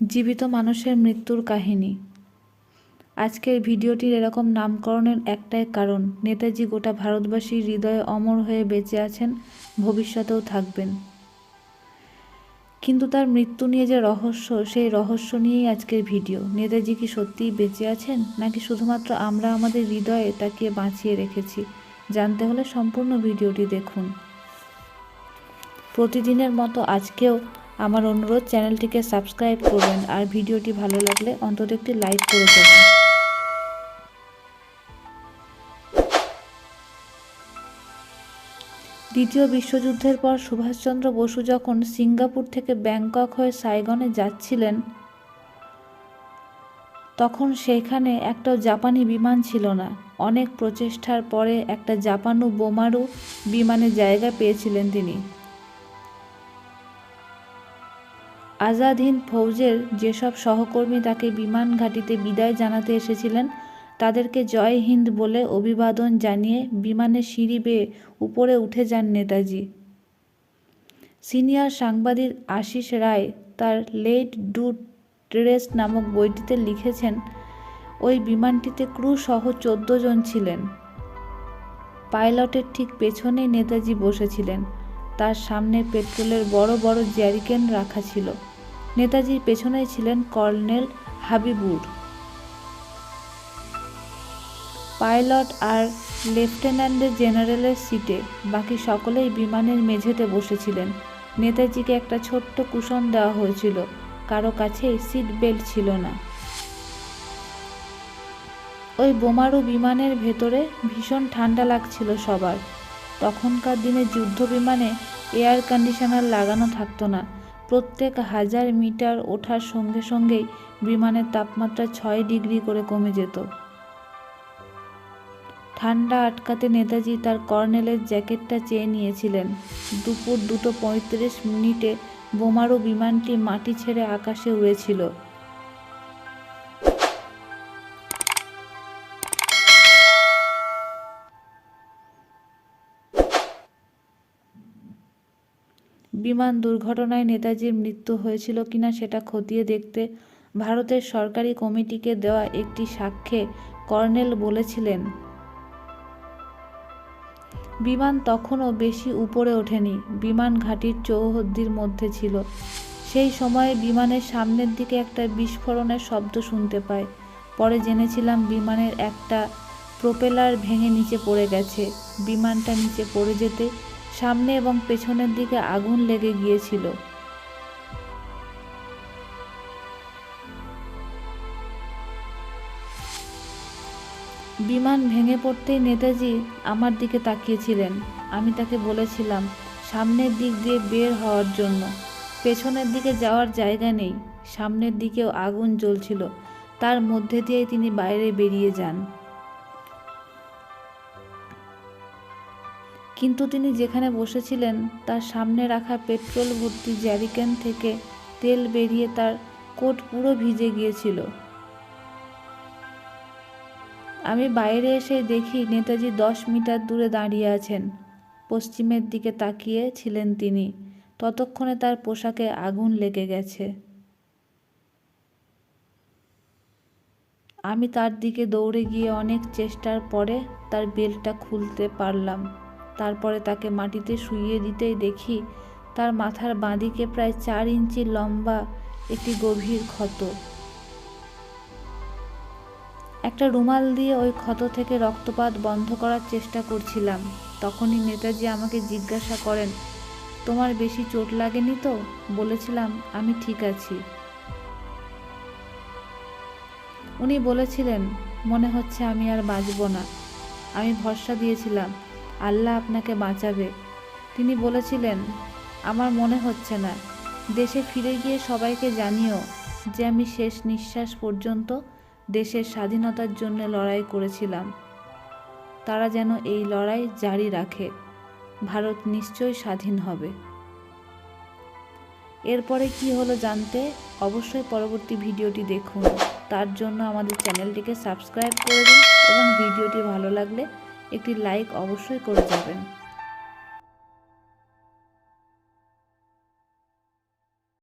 জীবিত মানুষের মৃত্যুর কাহিনী। আজকের ভিডিওটির এরকম নামকরণের একটাই কারণ, নেতাজি গোটা ভারতবাসীর হৃদয়ে অমর হয়ে বেঁচে আছেন, ভবিষ্যতেও থাকবেন। কিন্তু তার মৃত্যু নিয়ে যে রহস্য, সেই রহস্য নিয়েই আজকের ভিডিও। নেতাজি কি সত্যিই বেঁচে আছেন, নাকি শুধুমাত্র আমরা আমাদের হৃদয়ে তাকে বাঁচিয়ে রেখেছি? জানতে হলে সম্পূর্ণ ভিডিওটি দেখুন। প্রতিদিনের মতো আজকেও আমার অনুরোধ, চ্যানেলটিকে সাবস্ক্রাইব করবেন আর ভিডিওটি ভালো লাগলে অন্তত একটি লাইক করে যাবেন। দ্বিতীয় বিশ্বযুদ্ধের পর সুভাষচন্দ্র বসু যখন সিঙ্গাপুর থেকে ব্যাংকক হয়ে সাইগনে যাচ্ছিলেন, তখন সেখানে একটা জাপানি বিমান ছিল না। অনেক প্রচেষ্টার পরে একটা জাপানু বোমারু বিমানে জায়গা পেয়েছিলেন তিনি। আজাদ হিন্দ ফৌজের যেসব সহকর্মী তাকে বিমান ঘাঁটিতে বিদায় জানাতে এসেছিলেন, তাদেরকে জয় হিন্দ বলে অভিবাদন জানিয়ে বিমানের সিঁড়ি বেয়ে উপরে উঠে যান নেতাজি। সিনিয়র সাংবাদিক আশিস রায় তার লেট ডু রেস্ট নামক বইটিতে লিখেছেন, ওই বিমানটিতে ক্রু সহ 14 জন ছিলেন। পাইলটের ঠিক পেছনেই নেতাজি বসেছিলেন। তার সামনে পেট্রোলের বড় বড় জ্যারিকেন রাখা ছিল। নেতাজির পেছনেই ছিলেন কর্নেল হাবিবুর। পাইলট আর লেফটেন্যান্ট জেনারেলের সিটে, বাকি সকলেই বিমানের মেঝেতে বসেছিলেন। নেতাজিকে একটা ছোট্ট কুশন দেওয়া হয়েছিল, কারো কাছেই সিট বেল্ট ছিল না। ওই বোমারু বিমানের ভেতরে ভীষণ ঠান্ডা লাগছিল সবার। তখনকার দিনে যুদ্ধ বিমানে এয়ার কন্ডিশনার লাগানো থাকতো না। প্রত্যেক 1000 মিটার ওঠার সঙ্গে সঙ্গেই বিমানের তাপমাত্রা 6 ডিগ্রি করে কমে যেত। ঠান্ডা আটকাতে নেতাজি তার কর্নেলের জ্যাকেটটা চেয়ে নিয়েছিলেন। দুপুর 2:35 বোমারু বিমানটি মাটি ছেড়ে আকাশে উড়েছিল। বিমান দুর্ঘটনায় নেতাজির মৃত্যু হয়েছিল কিনা সেটা খতিয়ে দেখতে ভারতের সরকারি কমিটিকে দেওয়া একটি সাক্ষ্যে কর্নেল বলেছিলেন, বিমান তখনও বেশি উপরে ওঠেনি, বিমান ঘাঁটির চৌহদ্দির মধ্যে ছিল। সেই সময়ে বিমানের সামনের দিকে একটা বিস্ফোরণের শব্দ শুনতে পাই। পরে জেনেছিলাম বিমানের একটা প্রোপেলার ভেঙে নিচে পড়ে গেছে। বিমানটা নিচে পড়ে যেতে সামনে এবং পেছনের দিকে আগুন লেগে গিয়েছিল। বিমান ভেঙে পড়তেই নেতাজি আমার দিকে তাকিয়েছিলেন। আমি তাকে বলেছিলাম সামনের দিক দিয়ে বের হওয়ার জন্য। পেছনের দিকে যাওয়ার জায়গা নেই। সামনের দিকেও আগুন জ্বলছিল, তার মধ্যে দিয়েই তিনি বাইরে বেরিয়ে যান। কিন্তু তিনি যেখানে বসেছিলেন তার সামনে রাখা পেট্রোল ভর্তি জ্যারিকেন থেকে তেল বেরিয়ে তার কোট পুরো ভিজে গিয়েছিল। আমি বাইরে এসে দেখি নেতাজি 10 মিটার দূরে দাঁড়িয়ে আছেন। পশ্চিমের দিকে তাকিয়ে ছিলেন তিনি। ততক্ষণে তার পোশাকে আগুন লেগে গেছে। আমি তার দিকে দৌড়ে গিয়ে অনেক চেষ্টার পরে তার বেল্টটা খুলতে পারলাম। তারপরে তাকে মাটিতে শুইয়ে দিতেই দেখি তার মাথার বাঁদিকে প্রায় 4 ইঞ্চি লম্বা একটি গভীর ক্ষত। একটা রুমাল দিয়ে ওই ক্ষত থেকে রক্তপাত বন্ধ করার চেষ্টা করছিলাম। তখনই নেতাজি আমাকে জিজ্ঞাসা করেন, তোমার বেশি চোট লাগেনি তো? বলেছিলাম, আমি ঠিক আছি। উনি বলেছিলেন, মনে হচ্ছে আমি আর বাঁচব না। আমি ভরসা দিয়েছিলাম, আল্লাহ আপনাকে বাঁচাবে। তিনি বলেছিলেন, আমার মনে হচ্ছে না। দেশে ফিরে গিয়ে সবাইকে জানিও যে আমি শেষ নিঃশ্বাস পর্যন্ত দেশের স্বাধীনতার জন্য লড়াই করেছিলাম। তারা যেন এই লড়াই জারি রাখে। ভারত নিশ্চয়ই স্বাধীন হবে। এরপরে কি হলো জানতে অবশ্যই পরবর্তী ভিডিওটি দেখুন। তার জন্য আমাদের চ্যানেলটিকে সাবস্ক্রাইব করে দিন এবং ভিডিওটি ভালো লাগলে একটি লাইক অবশ্যই করে যাবেন।